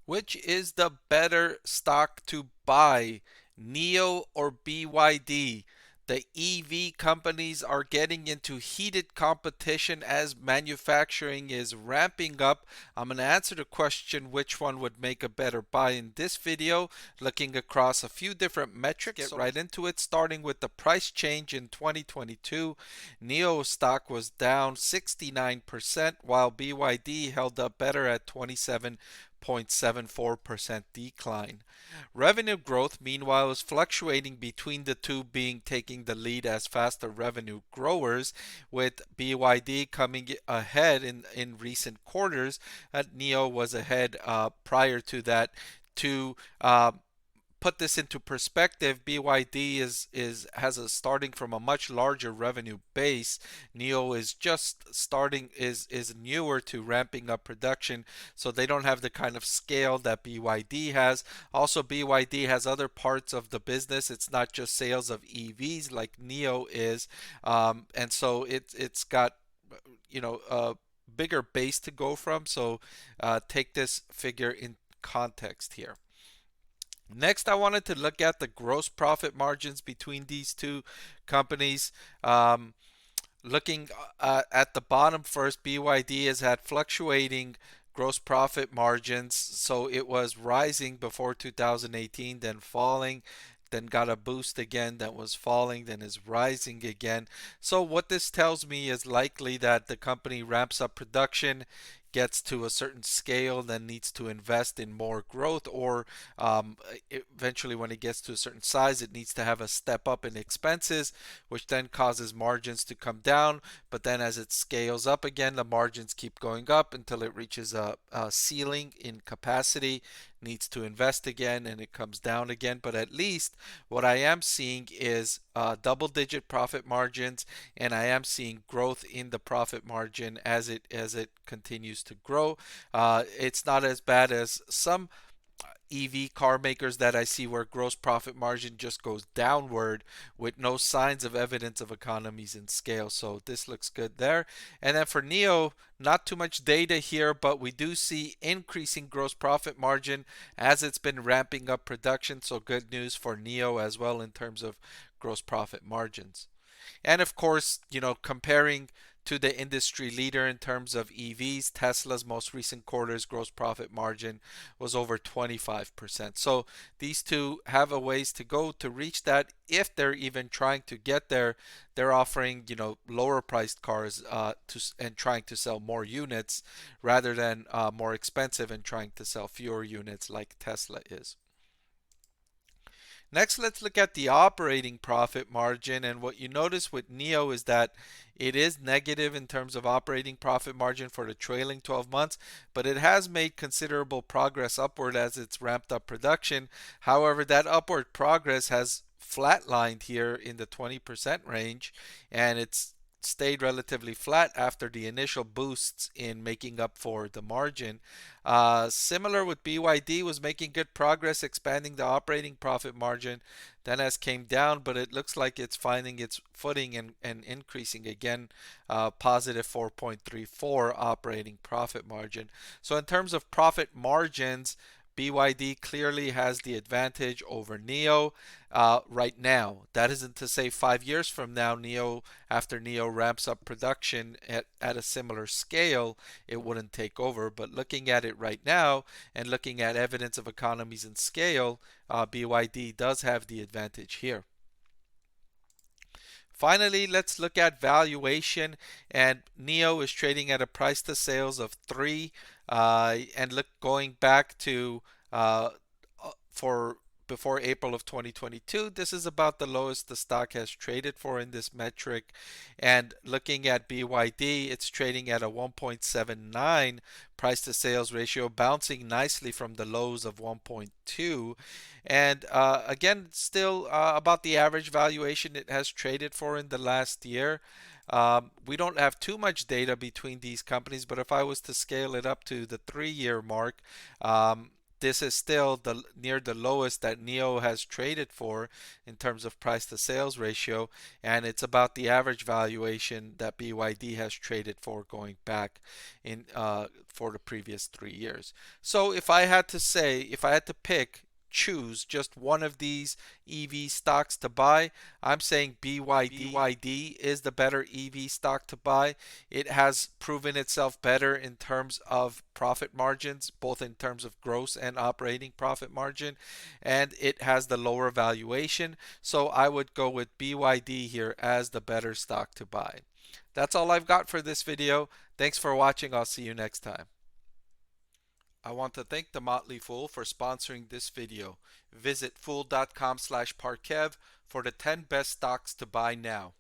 Which is the better stock to buy, Nio or BYD? The EV companies are getting into heated competition as manufacturing is ramping up. I'm going to answer the question which one would make a better buy in this video, looking across a few different metrics. Get right into it, starting with the price change in 2022. Nio stock was down 69%, while BYD held up better at 27.74% decline. Revenue growth, meanwhile, is fluctuating between the two, being taking the lead as faster revenue growers, with BYD coming ahead in recent quarters. Nio was ahead prior to that. To put this into perspective, BYD is has a starting from a much larger revenue base. Nio is just starting is newer to ramping up production, so they don't have the kind of scale that BYD has. Also, BYD has other parts of the business. It's not just sales of EVs like Nio is, and so it's got a bigger base to go from. So take this figure in context here. Next, I wanted to look at the gross profit margins between these two companies. Looking at the bottom first, BYD has had fluctuating gross profit margins. So it was rising before 2018, then falling, then got a boost again, then was falling, then is rising again. So what this tells me is likely that the company ramps up production, gets to a certain scale, then needs to invest in more growth, or eventually when it gets to a certain size, it needs to have a step up in expenses, which then causes margins to come down. But then as it scales up again, the margins keep going up until it reaches a ceiling in capacity, needs to invest again, and it comes down again. But at least what I am seeing is double digit profit margins, and I am seeing growth in the profit margin as it continues to grow. It's not as bad as some EV car makers that I see where gross profit margin just goes downward with no signs of evidence of economies in scale. So this looks good there. And then for Nio, not too much data here, but we do see increasing gross profit margin as it's been ramping up production. So good news for Nio as well in terms of gross profit margins. And of course, comparing to the industry leader in terms of EVs, Tesla's most recent quarter's gross profit margin was over 25%. So these two have a ways to go to reach that. If they're even trying to get there, they're offering, lower priced cars and trying to sell more units rather than more expensive and trying to sell fewer units like Tesla is. Next, let's look at the operating profit margin. And what you notice with Nio is that it is negative in terms of operating profit margin for the trailing 12 months, but it has made considerable progress upward as it's ramped up production. However, that upward progress has flatlined here in the 20% range, and it's stayed relatively flat after the initial boosts in making up for the margin. Similar with BYD, was making good progress expanding the operating profit margin, then has came down, but it looks like it's finding its footing and increasing again, positive 4.34 operating profit margin. So in terms of profit margins, BYD clearly has the advantage over Nio right now. That isn't to say 5 years from now, after Nio ramps up production at a similar scale, it wouldn't take over. But looking at it right now and looking at evidence of economies in scale, BYD does have the advantage here. Finally, let's look at valuation. And Nio is trading at a price to sales of 3. And look, going back to for before April of 2022, this is about the lowest the stock has traded for in this metric. And looking at BYD, it's trading at a 1.79 price to sales ratio, bouncing nicely from the lows of 1.2. And again, still about the average valuation it has traded for in the last year. We don't have too much data between these companies, but if I was to scale it up to the 3 year mark, this is still near the lowest that Nio has traded for in terms of price to sales ratio, and it's about the average valuation that BYD has traded for going back in for the previous 3 years. So if I had to say, if I had to choose just one of these EV stocks to buy, I'm saying BYD. BYD is the better EV stock to buy. It has proven itself better in terms of profit margins, both in terms of gross and operating profit margin, and it has the lower valuation. So I would go with BYD here as the better stock to buy. That's all I've got for this video. Thanks for watching. I'll see you next time. I want to thank the Motley Fool for sponsoring this video. Visit fool.com/parkev for the 10 best stocks to buy now.